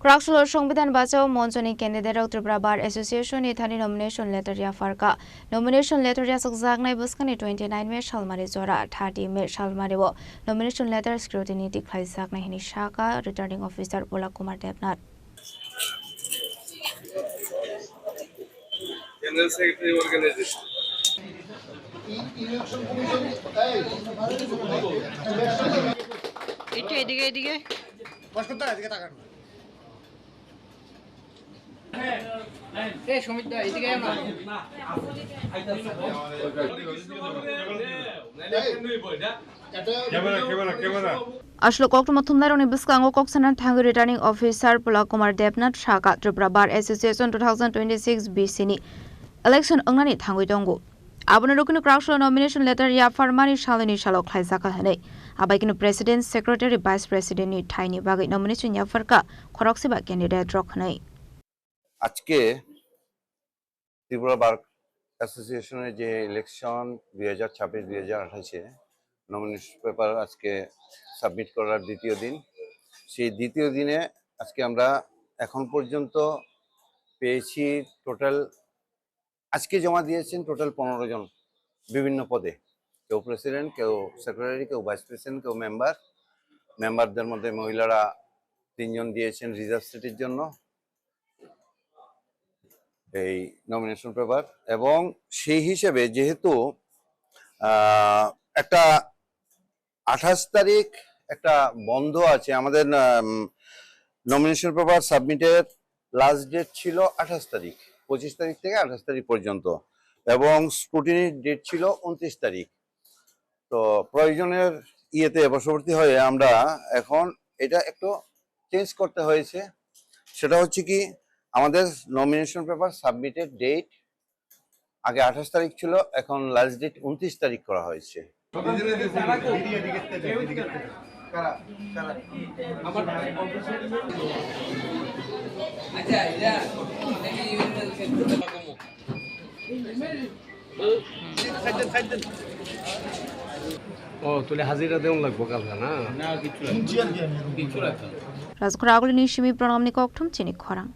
Krakshulo সংবিধান বাঁচাও মঞ্চনি ক্যান্ডিডেট ত্রিপুরা বার অ্যাসোসিয়েশন ইথানি নমিনেশন লেটার ফারকা nomination letter sakjaknai buskani 29 me shalmari jora 30 me shalmari bo nomination letter scrutiny tikhlaisaknai hini shaka returning officer Polak Kumar Debnath General Secretary Organization. এদিকে সমিত এদিকে Ashlo Koktum Thumdaroni Biskango Koksanan Tangu returning officer Polak Kumar Debnath Shaka Tripura Bar Association 2026 BCNI election Ongani Tangu Dongo Abunarukunu Krakshulo nomination letter ya farmani shalini shalo khlaisaka hane abaikinu president secretary vice president ni thaini bagai nomination ya farka khoroksiba candidate rokhnai আজকে ত্রিপুরা বার অ্যাসোসিয়েশনের যে election 2026-2028 nomination paper আজকে submit করার দ্বিতীয় দিন সেই দ্বিতীয় দিনে আজকে আমরা এখন পর্যন্ত পেয়েছি টোটাল আজকে জমা দিয়েছেন টোটাল 15 জন বিভিন্ন পদে কেউ প্রেসিডেন্ট কেউ সেক্রেটারি কেউ ভাইস প্রেসিডেন্ট কেউ মেম্বারদের মধ্যে মহিলারা 3 জন দিয়েছেন রিজার্ভ সিটির জন্য এই নমিনেশন পেপার এবং সেই হিসেবে যেহেতু একটা 28 তারিখ একটা বন্ধ আছে আমাদের নমিনেশন পেপার সাবমিটের লাস্ট ডেট ছিল 28 তারিখ 25 তারিখ থেকে 28 তারিখ পর্যন্ত এবং স্ক্রুটিনির ডেট ছিল 29 তারিখ তো প্রয়োজনের ইয়েতে বশবর্তী হয়ে আমরা এখন এটা একটু চেঞ্জ করতে হয়েছে সেটা হচ্ছে কি আমাদের নমিনেশন পেপার সাবমিটেড ডেট আগে 28 তারিখ ছিল এখন লাস্ট ডেট 29 তারিখ করা হয়েছে ও তুলে হাজিরা দেউন লাগবো কালকে না Razguraguli ni shimi pranamni koktum chini khorang